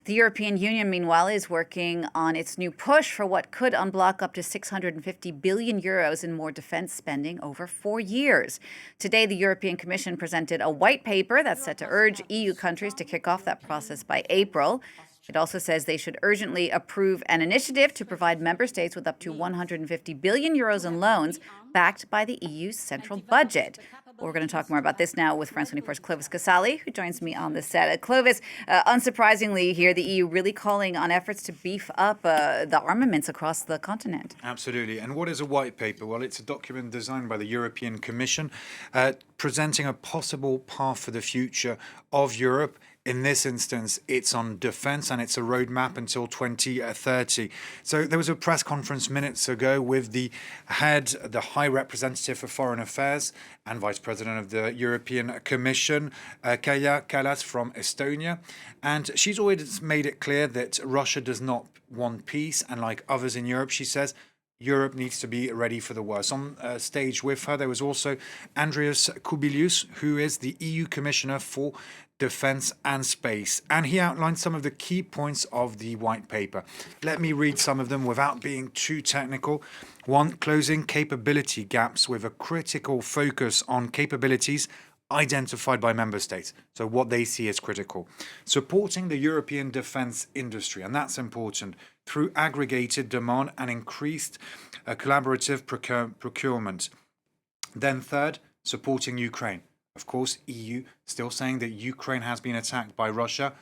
The European Union, meanwhile, is working on its new push for what could unblock up to 650 billion euros in more defense spending over 4 years. Today, the European Commission presented a white paper that's set to urge EU countries to kick off that process by April. It also says they should urgently approve an initiative to provide member states with up to 150 billion euros in loans backed by the EU's central budget. We're going to talk more about this now with France 24's Clovis Casali, who joins me on the set. Clovis, unsurprisingly here, the EU really calling on efforts to beef up the armaments across the continent. Absolutely. And what is a white paper? Well, it's a document designed by the European Commission presenting a possible path for the future of Europe. In this instance, it's on defense and it's a roadmap until 2030. So there was a press conference minutes ago with the High Representative for Foreign Affairs and Vice President of the European Commission, Kaja Kallas from Estonia. And she's always made it clear that Russia does not want peace. And like others in Europe, she says, Europe needs to be ready for the worst. On stage with her, there was also Andrius Kubilius, who is the EU Commissioner for Defence and Space. And he outlined some of the key points of the white paper. Let me read some of them without being too technical. 1, closing capability gaps with a critical focus on capabilities identified by member states, so what they see as critical. Supporting the European defence industry, and that's important, through aggregated demand and increased collaborative procurement. Then third, supporting Ukraine. Of course, EU still saying that Ukraine has been attacked by Russia,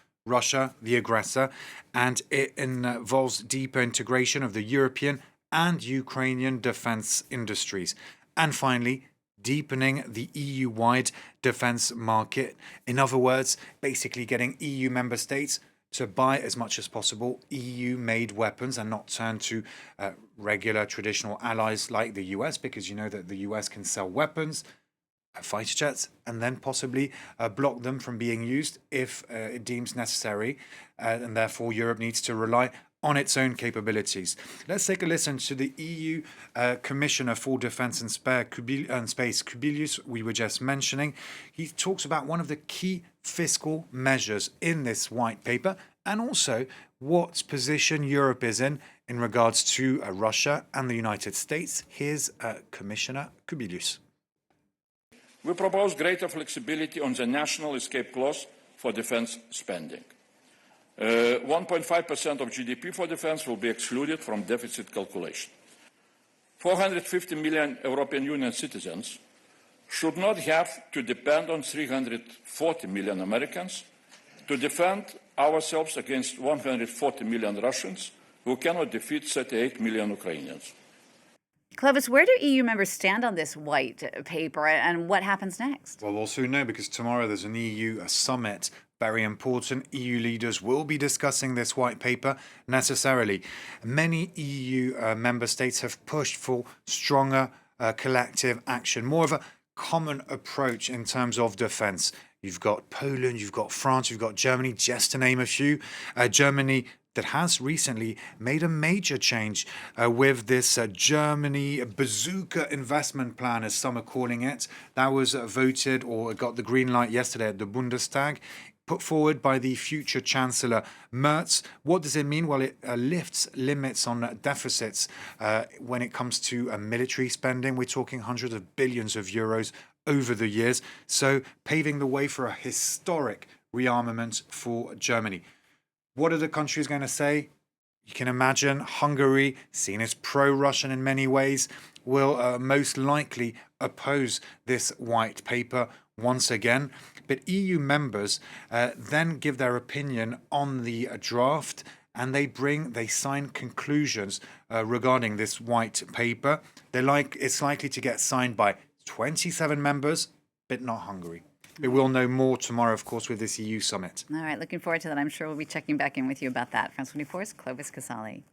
the aggressor, and it involves deeper integration of the European and Ukrainian defence industries. And finally, deepening the EU-wide defence market. In other words, basically getting EU member states to buy as much as possible EU-made weapons and not turn to regular traditional allies like the US, because you know that the US can sell weapons, fighter jets, and then possibly block them from being used if it deems necessary. And therefore, Europe needs to rely on its own capabilities. Let's take a listen to the EU Commissioner for Defence and Space, Kubilius, we were just mentioning. He talks about one of the key fiscal measures in this white paper and also what position Europe is in regards to Russia and the United States. Here's Commissioner Kubilius. We propose greater flexibility on the national escape clause for defence spending. 1.5% of GDP for defence will be excluded from deficit calculation. 450 million European Union citizens should not have to depend on 340 million Americans to defend ourselves against 140 million Russians who cannot defeat 38 million Ukrainians. Clovis, where do EU members stand on this white paper and what happens next? Well, we'll soon know, because tomorrow there's an EU summit. Very important. EU leaders will be discussing this white paper necessarily. Many EU member states have pushed for stronger collective action, more of a common approach in terms of defence. You've got Poland, you've got France, you've got Germany, just to name a few. Germany that has recently made a major change with this Germany bazooka investment plan, as some are calling it. That was voted or got the green light yesterday at the Bundestag, put forward by the future Chancellor Merz. What does it mean? Well, it lifts limits on deficits when it comes to military spending. We're talking hundreds of billions of euros over the years, so paving the way for a historic rearmament for Germany. What are the countries going to say? You can imagine Hungary, seen as pro-Russian in many ways, will most likely oppose this white paper once again. But EU members then give their opinion on the draft, and they sign conclusions regarding this white paper. It's likely to get signed by 27 members, but not Hungary. We will know more tomorrow, of course, with this EU summit. All right, looking forward to that. I'm sure we'll be checking back in with you about that. France 24's Clovis Casali.